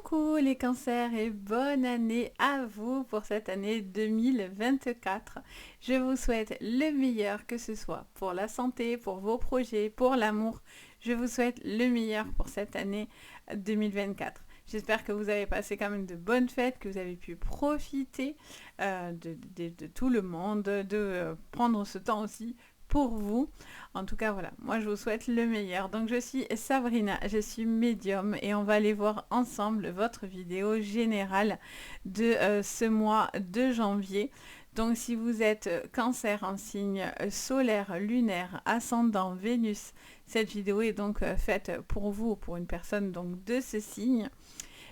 Coucou les cancers et bonne année à vous pour cette année 2024. Je vous souhaite le meilleur, que ce soit pour la santé, pour vos projets, pour l'amour. Je vous souhaite le meilleur pour cette année 2024. J'espère que vous avez passé quand même de bonnes fêtes, que vous avez pu profiter de tout le monde, de prendre ce temps aussi pour vous. En tout cas, voilà, moi je vous souhaite le meilleur. Donc je suis Sabrina, je suis médium et on va aller voir ensemble votre vidéo générale de ce mois de janvier. Donc si vous êtes cancer en signe solaire, lunaire, ascendant, Vénus, cette vidéo est donc faite pour vous ou pour une personne donc de ce signe.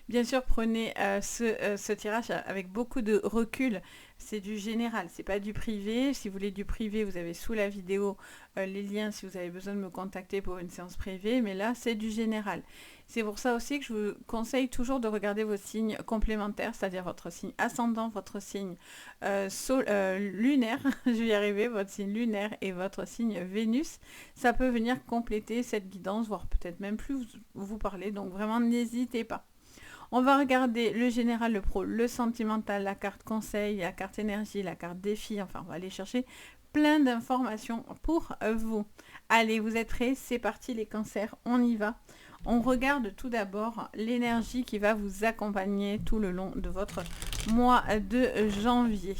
Bien sûr, prenez ce tirage avec beaucoup de recul. C'est du général, c'est pas du privé. Si vous voulez du privé, vous avez sous la vidéo les liens si vous avez besoin de me contacter pour une séance privée. Mais là, c'est du général. C'est pour ça aussi que je vous conseille toujours de regarder vos signes complémentaires, c'est-à-dire votre signe ascendant, votre signe lunaire, je vais y arriver, votre signe lunaire et votre signe Vénus. Ça peut venir compléter cette guidance, voire peut-être même plus vous parler. Donc vraiment, n'hésitez pas. On va regarder le général, le pro, le sentimental, la carte conseil, la carte énergie, la carte défi. Enfin, on va aller chercher plein d'informations pour vous. Allez, vous êtes prêts? C'est parti les cancers, on y va. On regarde tout d'abord l'énergie qui va vous accompagner tout le long de votre mois de janvier.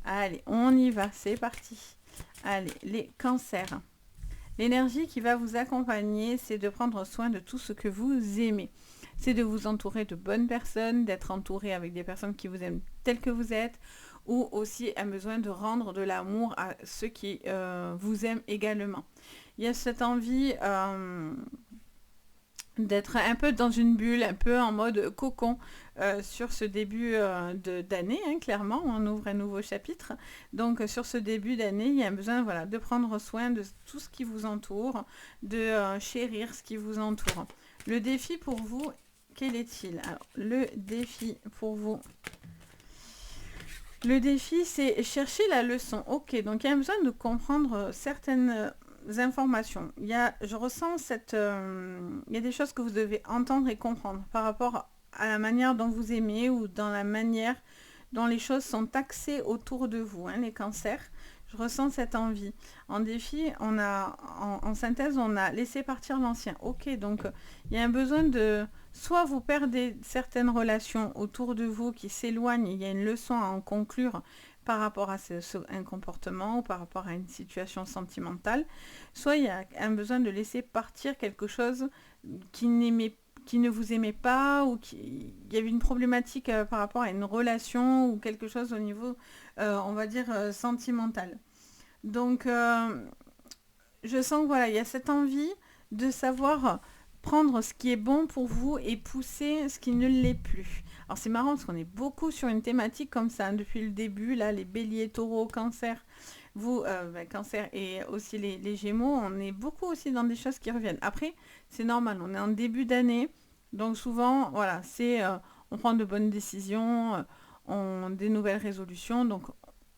Allez, on y va, c'est parti. Allez, les cancers. L'énergie qui va vous accompagner, c'est de prendre soin de tout ce que vous aimez. C'est de vous entourer de bonnes personnes, d'être entouré avec des personnes qui vous aiment tel que vous êtes, ou aussi un besoin de rendre de l'amour à ceux qui vous aiment également. Il y a cette envie d'être un peu dans une bulle, un peu en mode cocon sur ce début d'année, hein, clairement, on ouvre un nouveau chapitre. Donc sur ce début d'année, il y a un besoin de prendre soin de tout ce qui vous entoure, de chérir ce qui vous entoure. Le défi pour vous, quel est-il? Alors, le défi pour vous. Le défi, c'est chercher la leçon. Ok, donc il y a besoin de comprendre certaines informations. Je ressens il y a des choses que vous devez entendre et comprendre par rapport à la manière dont vous aimez ou dans la manière dont les choses sont axées autour de vous, hein, les cancers. Je ressens cette envie. En défi, en synthèse, on a laissé partir l'ancien. Ok, donc il y a un besoin de... Soit vous perdez certaines relations autour de vous qui s'éloignent, il y a une leçon à en conclure par rapport à un comportement ou par rapport à une situation sentimentale. Soit il y a un besoin de laisser partir quelque chose qui ne vous aimait pas, ou il y avait une problématique par rapport à une relation ou quelque chose au niveau, on va dire, sentimental. Donc, je sens que voilà, il y a cette envie de savoir prendre ce qui est bon pour vous et pousser ce qui ne l'est plus. Alors c'est marrant parce qu'on est beaucoup sur une thématique comme ça, hein, depuis le début, là, les béliers, taureaux, cancer, vous, cancer et aussi les gémeaux, on est beaucoup aussi dans des choses qui reviennent. Après, c'est normal, on est en début d'année, donc souvent, voilà, on prend de bonnes décisions, des nouvelles résolutions, donc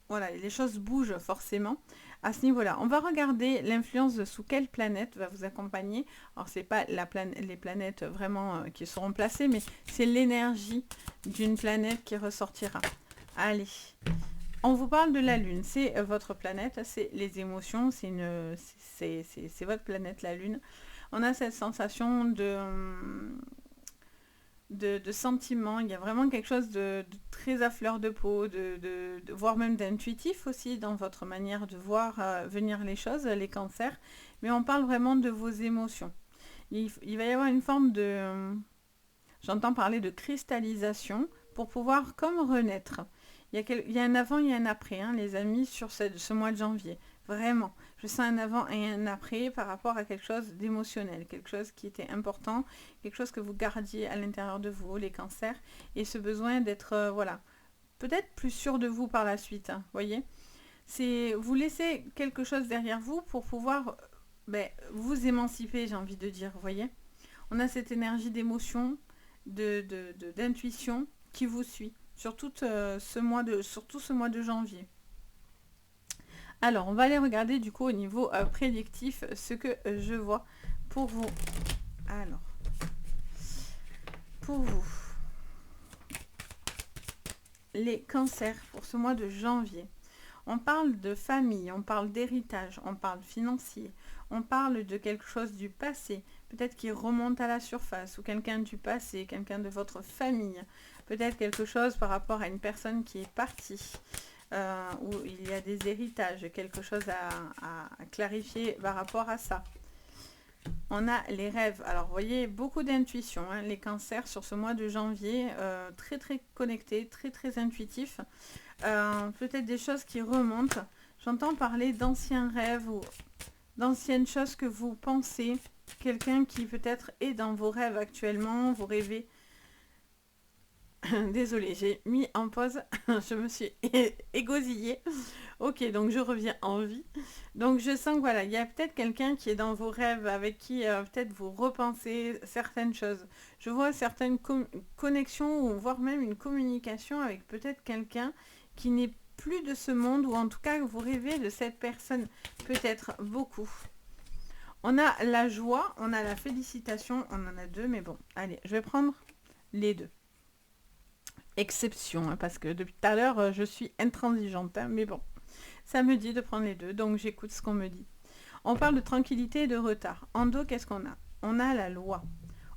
voilà, les choses bougent forcément à ce niveau-là. On va regarder l'influence de sous quelle planète va vous accompagner. Alors, c'est pas les planètes vraiment qui seront placées, mais c'est l'énergie d'une planète qui ressortira. Allez, on vous parle de la Lune. C'est votre planète, c'est les émotions, c'est votre planète, la Lune. On a cette sensation de sentiments, il y a vraiment quelque chose de très à fleur de peau, voire même d'intuitif aussi dans votre manière de voir venir les choses, les cancers, mais on parle vraiment de vos émotions. Il va y avoir une forme j'entends parler de cristallisation pour pouvoir comme renaître. Il y a un avant et un après, hein, les amis, sur ce mois de janvier. Vraiment, je sens un avant et un après par rapport à quelque chose d'émotionnel, quelque chose qui était important, quelque chose que vous gardiez à l'intérieur de vous, les cancers, et ce besoin d'être, voilà, peut-être plus sûr de vous par la suite, hein, voyez. C'est vous laissez quelque chose derrière vous pour pouvoir vous émanciper, j'ai envie de dire, voyez. On a cette énergie d'émotion, d'intuition qui vous suit sur tout ce mois de janvier. Alors, on va aller regarder du coup au niveau prédictif ce que je vois pour vous. Alors, pour vous, les cancers pour ce mois de janvier. On parle de famille, on parle d'héritage, on parle financier, on parle de quelque chose du passé, peut-être qui remonte à la surface, ou quelqu'un du passé, quelqu'un de votre famille, peut-être quelque chose par rapport à une personne qui est partie, où il y a des héritages, quelque chose à clarifier par rapport à ça. On a les rêves. Alors, vous voyez, beaucoup d'intuition. Hein, les cancers sur ce mois de janvier, très très connectés, très très intuitifs. Peut-être des choses qui remontent. J'entends parler d'anciens rêves ou d'anciennes choses que vous pensez. Quelqu'un qui peut-être est dans vos rêves actuellement. Vous rêvez. Désolée, j'ai mis en pause. Je me suis égosillée. Ok, donc je reviens en vie. Donc je sens que voilà, il y a peut-être quelqu'un qui est dans vos rêves, avec qui peut-être vous repensez certaines choses. Je vois certaines connexions, ou voire même une communication avec peut-être quelqu'un qui n'est plus de ce monde, ou en tout cas vous rêvez de cette personne, peut-être beaucoup. On a la joie, on a la félicitation, on en a deux, mais bon, allez, je vais prendre les deux. Exception, hein, parce que depuis tout à l'heure, je suis intransigeante, hein, mais bon. Ça me dit de prendre les deux, donc j'écoute ce qu'on me dit. On parle de tranquillité et de retard. En dos, qu'est-ce qu'on a? On a la loi.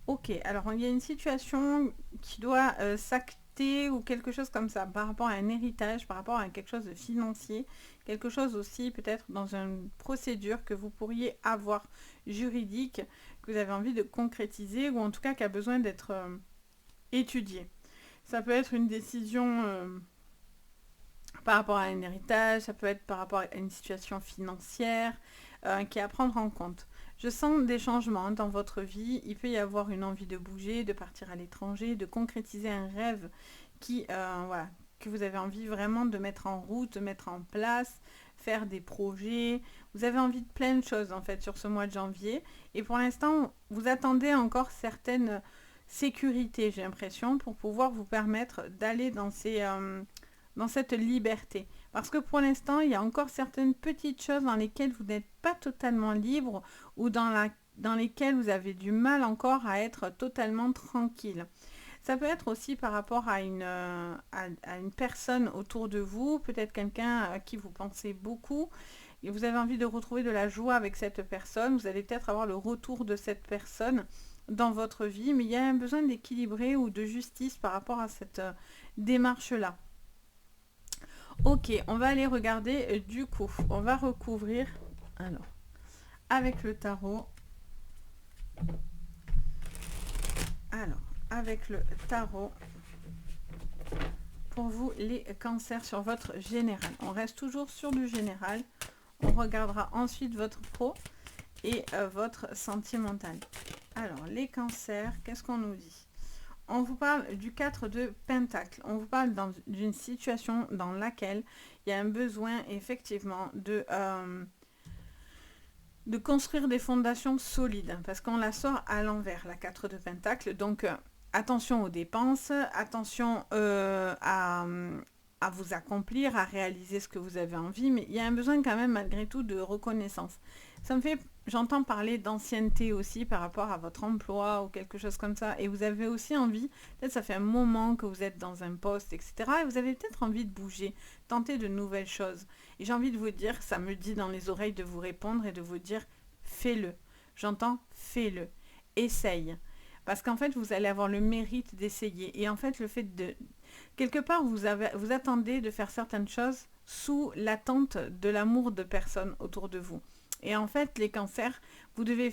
Ok, alors il y a une situation qui doit s'acter ou quelque chose comme ça, par rapport à un héritage, par rapport à quelque chose de financier, quelque chose aussi peut-être dans une procédure que vous pourriez avoir juridique, que vous avez envie de concrétiser, ou en tout cas qui a besoin d'être étudiée. Ça peut être une décision par rapport à un héritage, ça peut être par rapport à une situation financière qui est à prendre en compte. Je sens des changements dans votre vie. Il peut y avoir une envie de bouger, de partir à l'étranger, de concrétiser un rêve qui, voilà, que vous avez envie vraiment de mettre en route, de mettre en place, faire des projets. Vous avez envie de plein de choses en fait sur ce mois de janvier. Et pour l'instant, vous attendez encore certaines sécurités, j'ai l'impression, pour pouvoir vous permettre d'aller dans cette liberté. Parce que pour l'instant, il y a encore certaines petites choses dans lesquelles vous n'êtes pas totalement libre, ou dans lesquelles vous avez du mal encore à être totalement tranquille. Ça peut être aussi par rapport à une personne autour de vous, peut-être quelqu'un à qui vous pensez beaucoup, et vous avez envie de retrouver de la joie avec cette personne. Vous allez peut-être avoir le retour de cette personne dans votre vie, mais il y a un besoin d'équilibrer ou de justice par rapport à cette démarche-là. Ok, on va aller regarder du coup. On va recouvrir, alors, avec le tarot. Alors, avec le tarot, pour vous, les cancers sur votre général. On reste toujours sur du général. On regardera ensuite votre pro et votre sentimental. Alors, les cancers, qu'est-ce qu'on nous dit? On vous parle du 4 de Pentacle. On vous parle d'une situation dans laquelle il y a un besoin effectivement de construire des fondations solides. Parce qu'on la sort à l'envers, la 4 de Pentacle. Donc, attention aux dépenses, attention à vous accomplir, à réaliser ce que vous avez envie. Mais il y a un besoin quand même malgré tout de reconnaissance. Ça me fait... J'entends parler d'ancienneté aussi par rapport à votre emploi ou quelque chose comme ça. Et vous avez aussi envie, peut-être ça fait un moment que vous êtes dans un poste, etc. Et vous avez peut-être envie de bouger, tenter de nouvelles choses. Et j'ai envie de vous dire, ça me dit dans les oreilles de vous répondre et de vous dire, fais-le. J'entends, fais-le. Essaye. Parce qu'en fait, vous allez avoir le mérite d'essayer. Et en fait, le fait de... Quelque part, vous attendez de faire certaines choses sous l'attente de l'amour de personnes autour de vous. Et en fait, les cancers, vous devez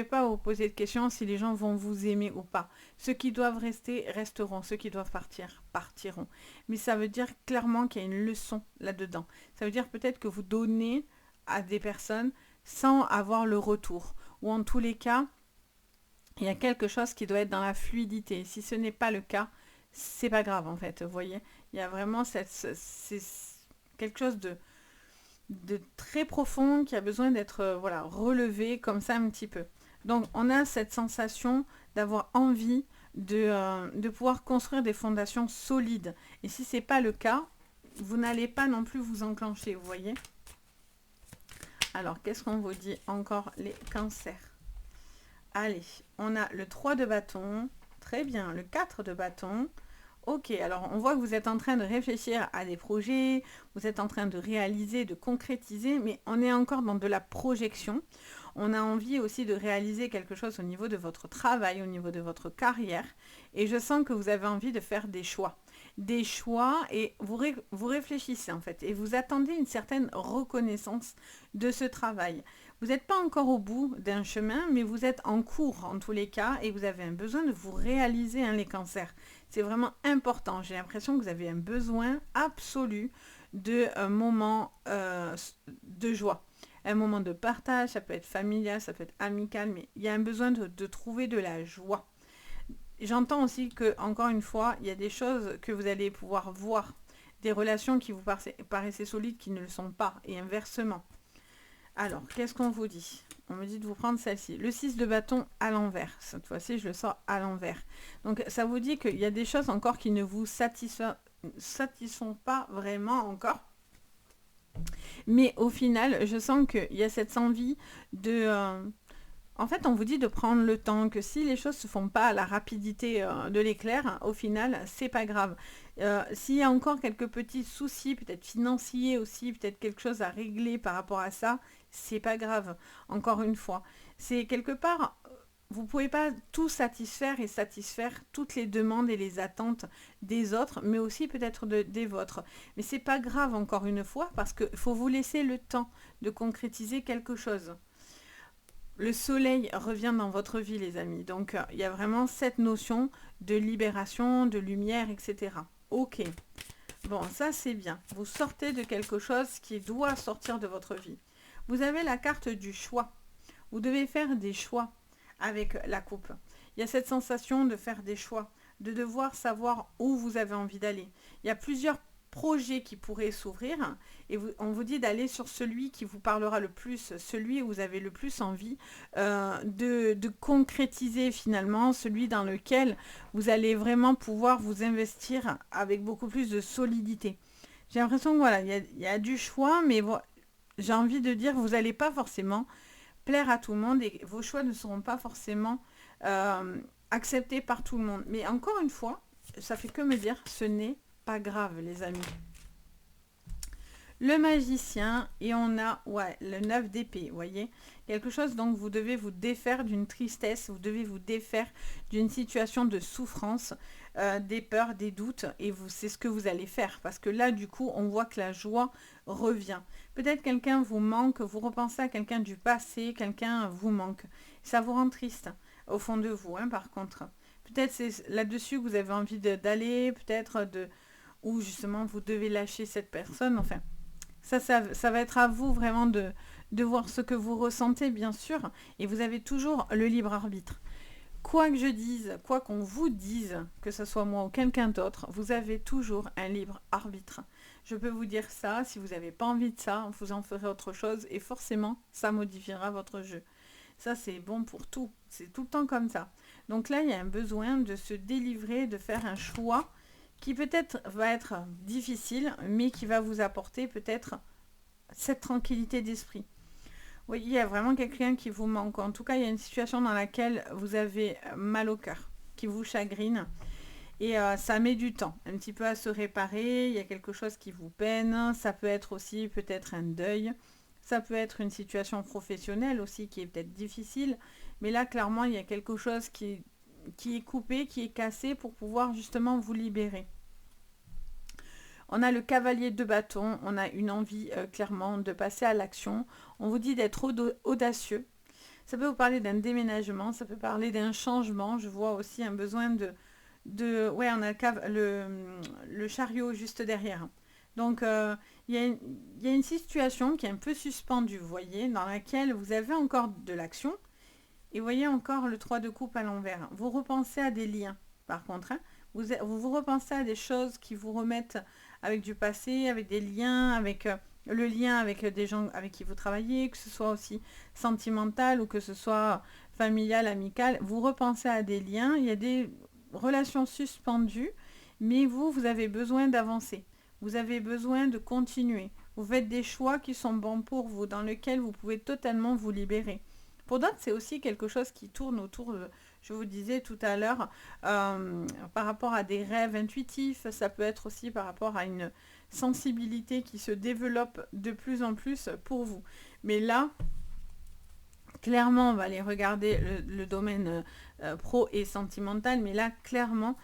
pas vous poser de questions si les gens vont vous aimer ou pas. Ceux qui doivent rester, resteront. Ceux qui doivent partir, partiront. Mais ça veut dire clairement qu'il y a une leçon là-dedans. Ça veut dire peut-être que vous donnez à des personnes sans avoir le retour. Ou en tous les cas, il y a quelque chose qui doit être dans la fluidité. Si ce n'est pas le cas, c'est pas grave en fait. Vous voyez, il y a vraiment c'est quelque chose de très profond qui a besoin d'être voilà, relevé comme ça un petit peu. Donc on a cette sensation d'avoir envie de pouvoir construire des fondations solides. Et si ce n'est pas le cas, vous n'allez pas non plus vous enclencher, vous voyez. Alors qu'est-ce qu'on vous dit encore les cancers? Allez, on a le 3 de bâton, très bien, le 4 de bâton, Ok, alors on voit que vous êtes en train de réfléchir à des projets, vous êtes en train de réaliser, de concrétiser, mais on est encore dans de la projection. On a envie aussi de réaliser quelque chose au niveau de votre travail, au niveau de votre carrière. Et je sens que vous avez envie de faire des choix. Des choix et vous réfléchissez en fait. Et vous attendez une certaine reconnaissance de ce travail. Vous n'êtes pas encore au bout d'un chemin, mais vous êtes en cours en tous les cas et vous avez un besoin de vous réaliser, hein, les cancers. C'est vraiment important. J'ai l'impression que vous avez un besoin absolu de un moment de joie. Un moment de partage, ça peut être familial, ça peut être amical, mais il y a un besoin de trouver de la joie. J'entends aussi que, encore une fois, il y a des choses que vous allez pouvoir voir, des relations qui vous paraissaient solides qui ne le sont pas, et inversement. Alors, qu'est-ce qu'on vous dit? On me dit de vous prendre celle-ci. Le 6 de bâton à l'envers. Cette fois-ci, je le sors à l'envers. Donc, ça vous dit qu'il y a des choses encore qui ne vous satisfont pas vraiment encore. Mais au final, je sens qu'il y a cette envie de... en fait, on vous dit de prendre le temps, que si les choses ne se font pas à la rapidité de l'éclair, au final, c'est pas grave. S'il y a encore quelques petits soucis, peut-être financiers aussi, peut-être quelque chose à régler par rapport à ça, c'est pas grave. Encore une fois, c'est quelque part, vous pouvez pas tout satisfaire et satisfaire toutes les demandes et les attentes des autres, mais aussi peut-être des vôtres. Mais c'est pas grave encore une fois parce qu'il faut vous laisser le temps de concrétiser quelque chose. Le soleil revient dans votre vie, les amis. Donc, il y a vraiment cette notion de libération, de lumière, etc. Ok. Bon, ça, c'est bien. Vous sortez de quelque chose qui doit sortir de votre vie. Vous avez la carte du choix. Vous devez faire des choix avec la coupe. Il y a cette sensation de faire des choix, de devoir savoir où vous avez envie d'aller. Il y a plusieurs projets qui pourraient s'ouvrir et on vous dit d'aller sur celui qui vous parlera le plus, celui où vous avez le plus envie de concrétiser finalement, celui dans lequel vous allez vraiment pouvoir vous investir avec beaucoup plus de solidité. J'ai l'impression que voilà, il y a du choix, mais j'ai envie de dire, vous n'allez pas forcément plaire à tout le monde et vos choix ne seront pas forcément acceptés par tout le monde. Mais encore une fois, ça fait que me dire, ce n'est pas grave, les amis. Le magicien et on a le 9 d'épée, vous voyez, quelque chose donc vous devez vous défaire d'une tristesse, vous devez vous défaire d'une situation de souffrance, des peurs, des doutes et c'est ce que vous allez faire parce que là du coup on voit que la joie revient. Peut-être quelqu'un vous manque, vous repensez à quelqu'un du passé, quelqu'un vous manque, ça vous rend triste au fond de vous, hein, par contre. Peut-être c'est là-dessus que vous avez envie d'aller, peut-être ou justement vous devez lâcher cette personne, enfin. Ça va être à vous vraiment de voir ce que vous ressentez, bien sûr. Et vous avez toujours le libre arbitre. Quoi que je dise, quoi qu'on vous dise, que ce soit moi ou quelqu'un d'autre, vous avez toujours un libre arbitre. Je peux vous dire ça, si vous n'avez pas envie de ça, vous en ferez autre chose et forcément, ça modifiera votre jeu. Ça, c'est bon pour tout. C'est tout le temps comme ça. Donc là, il y a un besoin de se délivrer, de faire un choix qui peut-être va être difficile, mais qui va vous apporter peut-être cette tranquillité d'esprit. Oui, il y a vraiment quelqu'un qui vous manque. En tout cas, il y a une situation dans laquelle vous avez mal au cœur, qui vous chagrine. Et ça met du temps, un petit peu à se réparer. Il y a quelque chose qui vous peine. Ça peut être aussi peut-être un deuil. Ça peut être une situation professionnelle aussi qui est peut-être difficile. Mais là, clairement, il y a quelque chose qui est coupé, qui est cassé pour pouvoir justement vous libérer. On a le cavalier de bâton, on a une envie clairement de passer à l'action. On vous dit d'être audacieux. Ça peut vous parler d'un déménagement, ça peut parler d'un changement. Je vois aussi un besoin ouais, on a le chariot juste derrière. Donc, il y a une situation qui est un peu suspendue, vous voyez, dans laquelle vous avez encore de l'action. Et vous voyez encore le 3 de coupe à l'envers. Vous repensez à des liens, par contre. Hein. Vous repensez à des choses qui vous remettent avec du passé, avec des liens, avec le lien avec des gens avec qui vous travaillez, que ce soit aussi sentimental ou que ce soit familial, amical. Vous repensez à des liens, il y a des relations suspendues, mais vous avez besoin d'avancer. Vous avez besoin de continuer. Vous faites des choix qui sont bons pour vous, dans lesquels vous pouvez totalement vous libérer. Pour d'autres, c'est aussi quelque chose qui tourne autour je vous disais tout à l'heure, par rapport à des rêves intuitifs, ça peut être aussi par rapport à une sensibilité qui se développe de plus en plus pour vous. Mais là, clairement, on va aller regarder le domaine pro et sentimental, mais là, clairement,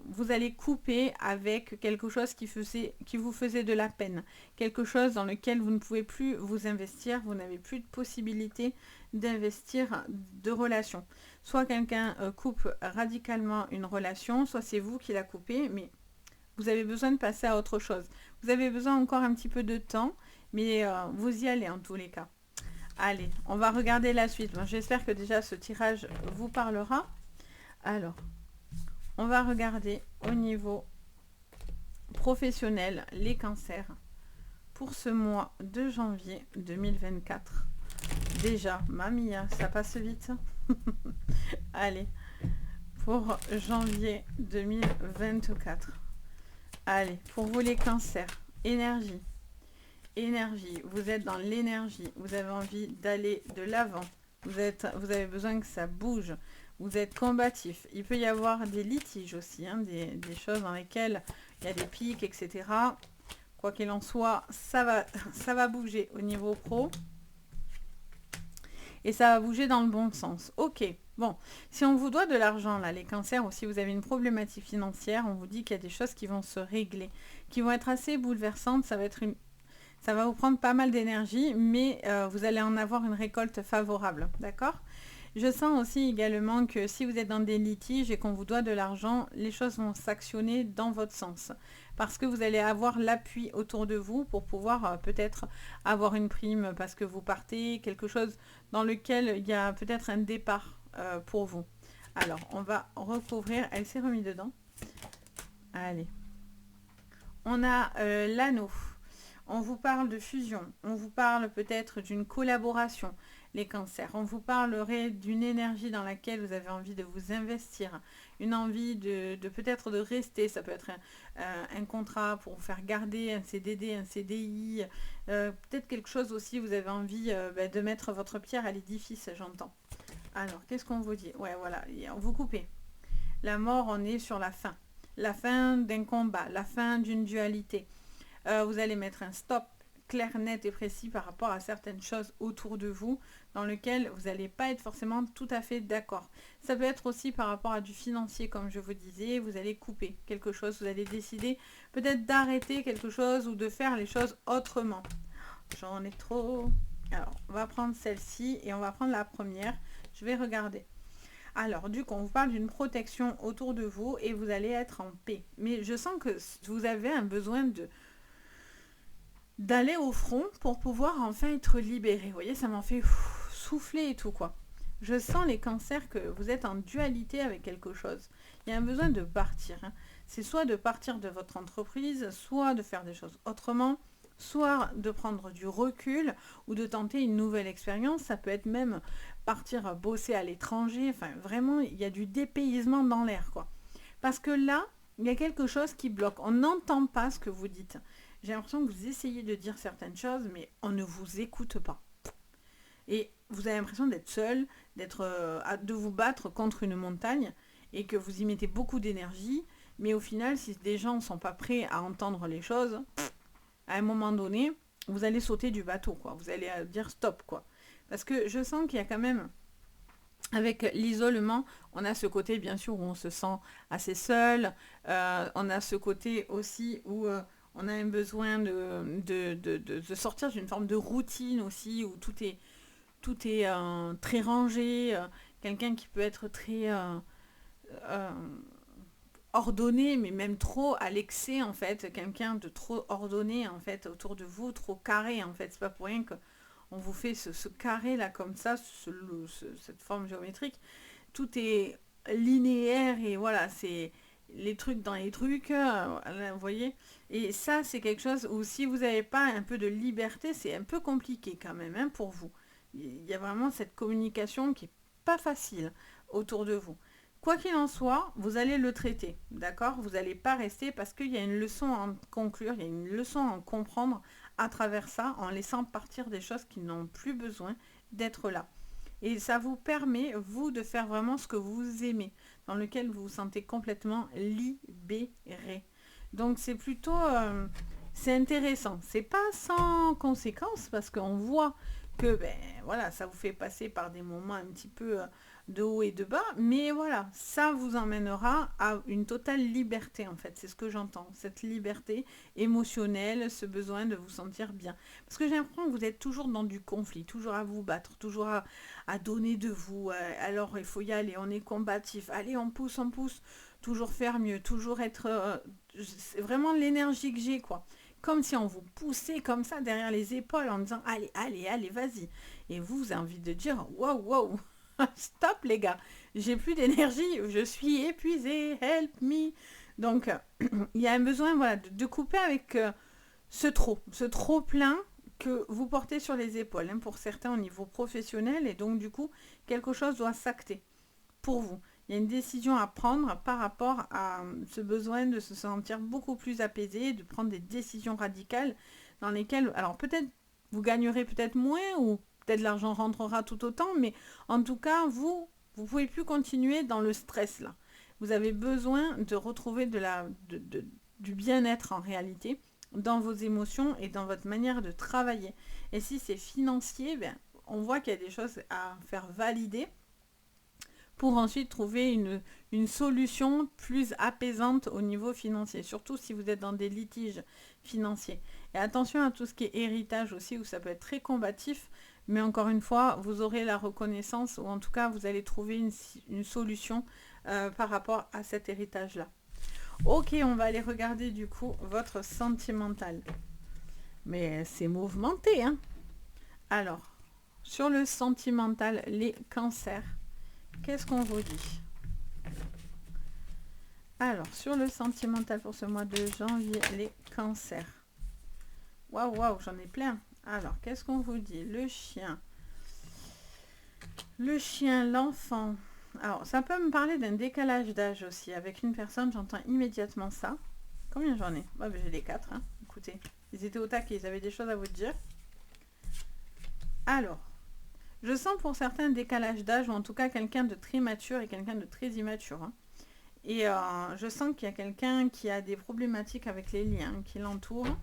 vous allez couper avec quelque chose qui vous faisait de la peine, quelque chose dans lequel vous ne pouvez plus vous investir, vous n'avez plus de possibilité d'investir de relation. Soit quelqu'un coupe radicalement une relation, soit c'est vous qui la coupez, mais vous avez besoin de passer à autre chose. Vous avez besoin encore un petit peu de temps, mais vous y allez en tous les cas. Allez, on va regarder la suite. Bon, j'espère que déjà ce tirage vous parlera. Alors, on va regarder au niveau professionnel les cancers pour ce mois de janvier 2024. Déjà, mamia, ça passe vite. Allez, pour janvier 2024. Allez, pour vous les cancers, énergie. Énergie, vous êtes dans l'énergie, vous avez envie d'aller de l'avant, vous avez besoin que ça bouge, vous êtes combatif. Il peut y avoir des litiges aussi, hein, des choses dans lesquelles il y a des pics, etc. Quoi qu'il en soit, ça va bouger au niveau pro. Et ça va bouger dans le bon sens. Ok, bon, si on vous doit de l'argent, là, les cancers, ou si vous avez une problématique financière, on vous dit qu'il y a des choses qui vont se régler, qui vont être assez bouleversantes, ça va vous prendre pas mal d'énergie, mais vous allez en avoir une récolte favorable, d'accord? Je sens aussi également que si vous êtes dans des litiges et qu'on vous doit de l'argent, les choses vont s'actionner dans votre sens. Parce que vous allez avoir l'appui autour de vous pour pouvoir peut-être avoir une prime parce que vous partez, quelque chose dans lequel il y a peut-être un départ pour vous. Alors, on va recouvrir. Elle s'est remise dedans. Allez. On a l'anneau. On vous parle de fusion, on vous parle peut-être d'une collaboration, les cancers. On vous parlerait d'une énergie dans laquelle vous avez envie de vous investir, une envie de peut-être de rester. Ça peut être un contrat pour vous faire garder, un CDD, un CDI. Peut-être quelque chose aussi, vous avez envie de mettre votre pierre à l'édifice, j'entends. Alors, qu'est-ce qu'on vous dit? Ouais, voilà, vous coupez. La mort, on est sur la fin. La fin d'un combat, la fin d'une dualité. Vous allez mettre un stop clair, net et précis par rapport à certaines choses autour de vous dans lesquelles vous n'allez pas être forcément tout à fait d'accord. Ça peut être aussi par rapport à du financier, comme je vous disais, vous allez couper quelque chose, vous allez décider peut-être d'arrêter quelque chose ou de faire les choses autrement. J'en ai trop. Alors, on va prendre celle-ci et on va prendre la première. Je vais regarder. Alors, du coup, on vous parle d'une protection autour de vous et vous allez être en paix. Mais je sens que vous avez un besoin d'aller au front pour pouvoir enfin être libéré. Vous voyez, ça m'en fait souffler et tout, quoi. Je sens les cancers que vous êtes en dualité avec quelque chose. Il y a un besoin de partir. Hein. C'est soit de partir de votre entreprise, soit de faire des choses autrement, soit de prendre du recul ou de tenter une nouvelle expérience. Ça peut être même partir bosser à l'étranger. Enfin, vraiment, il y a du dépaysement dans l'air, quoi. Parce que là, il y a quelque chose qui bloque. On n'entend pas ce que vous dites. J'ai l'impression que vous essayez de dire certaines choses, mais on ne vous écoute pas. Et vous avez l'impression d'être seul, de vous battre contre une montagne, et que vous y mettez beaucoup d'énergie, mais au final, si des gens ne sont pas prêts à entendre les choses, à un moment donné, vous allez sauter du bateau, quoi. Vous allez dire stop, quoi. Parce que je sens qu'il y a quand même, avec l'isolement, on a ce côté, bien sûr, où on se sent assez seul, on a ce côté aussi où... on a un besoin de sortir d'une forme de routine aussi, où tout est très rangé. Quelqu'un qui peut être très ordonné, mais même trop à l'excès, en fait. Quelqu'un de trop ordonné, en fait, autour de vous, trop carré, en fait. C'est pas pour rien qu'on vous fait ce carré-là, comme ça, cette forme géométrique. Tout est linéaire et voilà, c'est... les trucs dans les trucs, vous voyez. Et ça, c'est quelque chose où si vous n'avez pas un peu de liberté, c'est un peu compliqué quand même hein, pour vous. Il y a vraiment cette communication qui n'est pas facile autour de vous. Quoi qu'il en soit, vous allez le traiter, d'accord? Vous n'allez pas rester parce qu'il y a une leçon à en conclure, il y a une leçon à en comprendre à travers ça, en laissant partir des choses qui n'ont plus besoin d'être là. Et ça vous permet, vous, de faire vraiment ce que vous aimez, dans lequel vous vous sentez complètement libéré. Donc c'est plutôt... c'est intéressant. C'est pas sans conséquence parce qu'on voit que ben voilà, ça vous fait passer par des moments un petit peu de haut et de bas, mais voilà, ça vous emmènera à une totale liberté en fait. C'est ce que j'entends, cette liberté émotionnelle, ce besoin de vous sentir bien. Parce que j'ai l'impression que vous êtes toujours dans du conflit, toujours à vous battre, toujours à donner de vous. Alors il faut y aller, on est combatif. Allez, on pousse, toujours faire mieux, toujours être... c'est vraiment l'énergie que j'ai quoi. Comme si on vous poussait comme ça derrière les épaules en disant allez, allez, allez, vas-y. Et vous avez envie de dire wow, wow, stop les gars, j'ai plus d'énergie, je suis épuisée, help me. Donc il y a un besoin voilà, de couper avec ce trop plein que vous portez sur les épaules, hein, pour certains au niveau professionnel, et donc du coup quelque chose doit s'acter pour vous. Il y a une décision à prendre par rapport à ce besoin de se sentir beaucoup plus apaisé, de prendre des décisions radicales dans lesquelles, alors peut-être vous gagnerez peut-être moins ou peut-être l'argent rentrera tout autant, mais en tout cas, vous pouvez plus continuer dans le stress là. Vous avez besoin de retrouver du bien-être en réalité dans vos émotions et dans votre manière de travailler. Et si c'est financier, ben, on voit qu'il y a des choses à faire valider pour ensuite trouver une solution plus apaisante au niveau financier, surtout si vous êtes dans des litiges financiers. Et attention à tout ce qui est héritage aussi, où ça peut être très combatif, mais encore une fois, vous aurez la reconnaissance, ou en tout cas, vous allez trouver une solution par rapport à cet héritage-là. Ok, on va aller regarder du coup votre sentimental. Mais c'est mouvementé, hein. Alors, sur le sentimental, les cancers, qu'est-ce qu'on vous dit? Alors, sur le sentimental pour ce mois de janvier, les cancers. Waouh, waouh, j'en ai plein. Alors, qu'est-ce qu'on vous dit? Le chien. Le chien, l'enfant. Alors, ça peut me parler d'un décalage d'âge aussi. Avec une personne, j'entends immédiatement ça. Combien j'en ai? Bah, j'ai les 4. Hein. Écoutez, ils étaient au taquet, ils avaient des choses à vous dire. Alors, je sens pour certains un décalage d'âge, ou en tout cas quelqu'un de très mature et quelqu'un de très immature. Hein. Et je sens qu'il y a quelqu'un qui a des problématiques avec les liens qui l'entourent.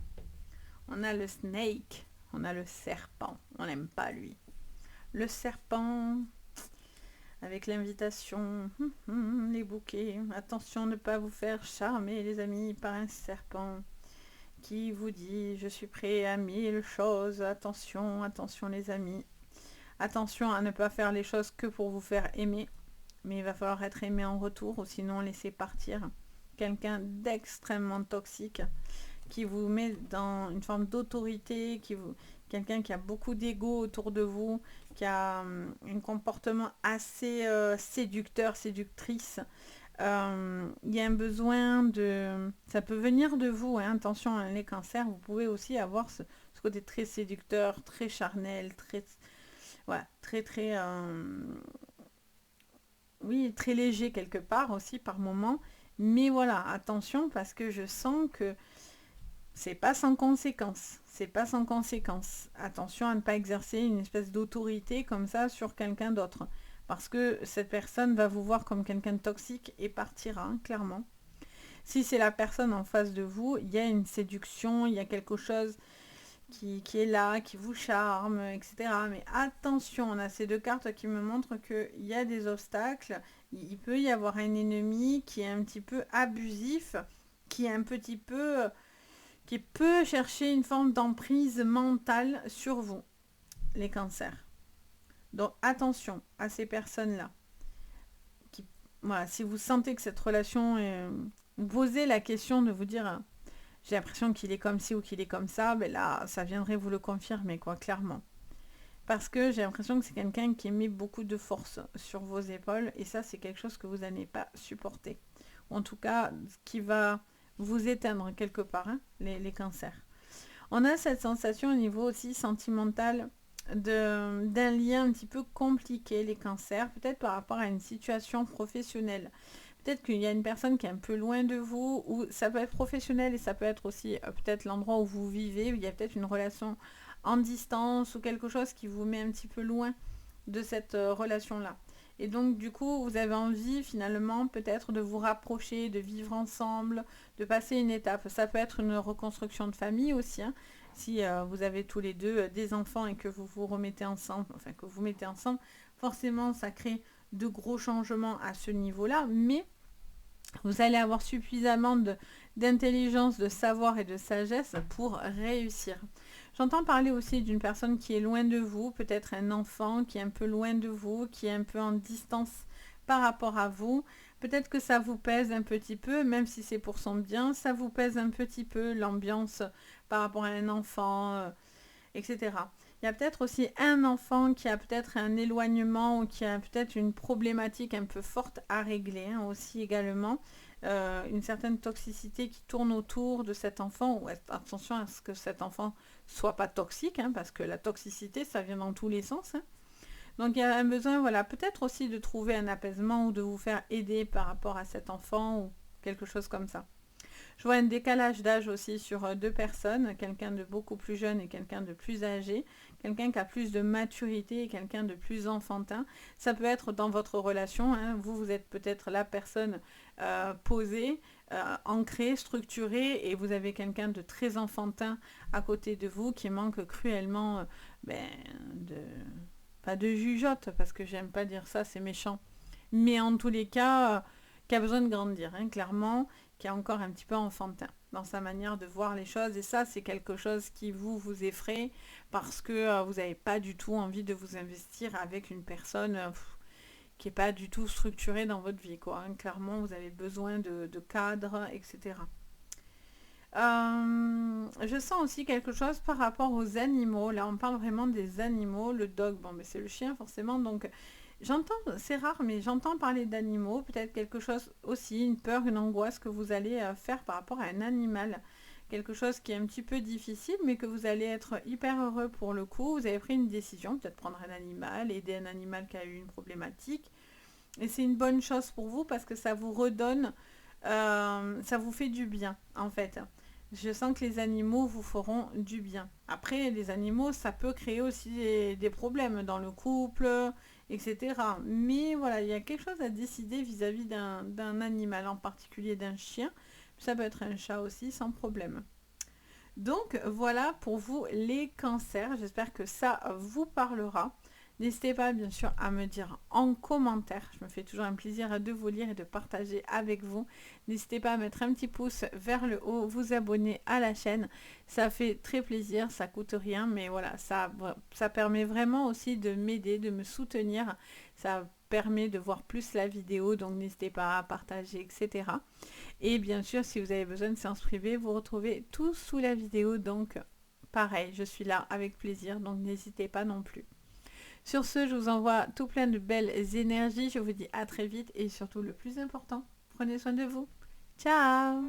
On a le snake, on a le serpent. On n'aime pas lui. Le serpent, avec l'invitation, les bouquets. Attention de ne pas vous faire charmer, les amis, par un serpent qui vous dit « Je suis prêt à 1000 choses. Attention, attention les amis. Attention à ne pas faire les choses que pour vous faire aimer. Mais il va falloir être aimé en retour ou sinon laisser partir. Quelqu'un d'extrêmement toxique qui vous met dans une forme d'autorité, quelqu'un qui a beaucoup d'ego autour de vous, qui a un comportement assez séducteur, séductrice. Il y a un besoin de... Ça peut venir de vous, hein, attention, hein, les cancers, vous pouvez aussi avoir ce côté très séducteur, très charnel, très... Ouais, très très... oui, très léger quelque part aussi par moment. Mais voilà, attention parce que je sens que c'est pas sans conséquence. C'est pas sans conséquence. Attention à ne pas exercer une espèce d'autorité comme ça sur quelqu'un d'autre. Parce que cette personne va vous voir comme quelqu'un de toxique et partira, hein, clairement. Si c'est la personne en face de vous, il y a une séduction, il y a quelque chose qui est là, qui vous charme, etc. Mais attention, on a ces deux cartes qui me montrent qu'il y a des obstacles. Il peut y avoir un ennemi qui est un petit peu abusif, qui est un petit peu... qui peut chercher une forme d'emprise mentale sur vous, les cancers. Donc attention à ces personnes-là. Voilà, si vous sentez que cette relation est... Vous posez la question de vous dire j'ai l'impression qu'il est comme ci ou qu'il est comme ça, ben là, ça viendrait vous le confirmer, quoi, clairement. Parce que j'ai l'impression que c'est quelqu'un qui met beaucoup de force sur vos épaules, et ça, c'est quelque chose que vous n'allez pas supporter. Ou en tout cas, qui va vous éteindre quelque part, hein, les cancers. On a cette sensation au niveau aussi sentimental d'un lien un petit peu compliqué, les cancers, peut-être par rapport à une situation professionnelle. Peut-être qu'il y a une personne qui est un peu loin de vous, ou ça peut être professionnel et ça peut être aussi peut-être l'endroit où vous vivez, où il y a peut-être une relation en distance ou quelque chose qui vous met un petit peu loin de cette relation-là. Et donc, du coup, vous avez envie, finalement, peut-être de vous rapprocher, de vivre ensemble, de passer une étape. Ça peut être une reconstruction de famille aussi, hein. Si vous avez tous les deux des enfants et que vous vous remettez ensemble, enfin, que vous mettez ensemble, forcément, ça crée de gros changements à ce niveau-là. Mais vous allez avoir suffisamment d'intelligence, de savoir et de sagesse pour réussir. J'entends parler aussi d'une personne qui est loin de vous, peut-être un enfant qui est un peu loin de vous, qui est un peu en distance par rapport à vous. Peut-être que ça vous pèse un petit peu, même si c'est pour son bien, ça vous pèse un petit peu l'ambiance par rapport à un enfant, etc. Il y a peut-être aussi un enfant qui a peut-être un éloignement ou qui a peut-être une problématique un peu forte à régler, hein, aussi également. Une certaine toxicité qui tourne autour de cet enfant. Ou attention à ce que cet enfant soit pas toxique, hein, parce que la toxicité, ça vient dans tous les sens, hein. Donc il y a un besoin, voilà, peut-être aussi de trouver un apaisement ou de vous faire aider par rapport à cet enfant ou quelque chose comme ça. Je vois un décalage d'âge aussi sur deux personnes, quelqu'un de beaucoup plus jeune et quelqu'un de plus âgé, quelqu'un qui a plus de maturité et quelqu'un de plus enfantin. Ça peut être dans votre relation, hein. Vous êtes peut-être la personne posée, ancrée, structurée, et vous avez quelqu'un de très enfantin à côté de vous qui manque cruellement de... Pas de jugeote, parce que j'aime pas dire ça, c'est méchant. Mais en tous les cas, qui a besoin de grandir, hein, clairement, qui est encore un petit peu enfantin dans sa manière de voir les choses. Et ça, c'est quelque chose qui vous effraie parce que vous n'avez pas du tout envie de vous investir avec une personne qui n'est pas du tout structurée dans votre vie, quoi, hein. Clairement, vous avez besoin de cadre, etc. Je sens aussi quelque chose par rapport aux animaux. Là, on parle vraiment des animaux. Le dog, bon, mais c'est le chien forcément. Donc, j'entends, c'est rare, mais j'entends parler d'animaux. Peut-être quelque chose aussi, une peur, une angoisse que vous allez faire par rapport à un animal. Quelque chose qui est un petit peu difficile, mais que vous allez être hyper heureux pour le coup. Vous avez pris une décision, peut-être prendre un animal, aider un animal qui a eu une problématique. Et c'est une bonne chose pour vous parce que ça vous redonne, ça vous fait du bien en fait. Je sens que les animaux vous feront du bien. Après, les animaux, ça peut créer aussi des problèmes dans le couple, etc. Mais voilà, il y a quelque chose à décider vis-à-vis d'un animal, en particulier d'un chien. Ça peut être un chat aussi, sans problème. Donc voilà pour vous les cancers. J'espère que ça vous parlera. N'hésitez pas bien sûr à me dire en commentaire. Je me fais toujours un plaisir de vous lire et de partager avec vous. N'hésitez pas à mettre un petit pouce vers le haut, vous abonner à la chaîne. Ça fait très plaisir, ça coûte rien, mais voilà, ça permet vraiment aussi de m'aider, de me soutenir. Ça permet de voir plus la vidéo, donc n'hésitez pas à partager, etc. Et bien sûr, si vous avez besoin de séances privées, vous retrouvez tout sous la vidéo, donc pareil, je suis là avec plaisir, donc n'hésitez pas non plus. Sur ce, je vous envoie tout plein de belles énergies. Je vous dis à très vite et surtout le plus important, prenez soin de vous. Ciao!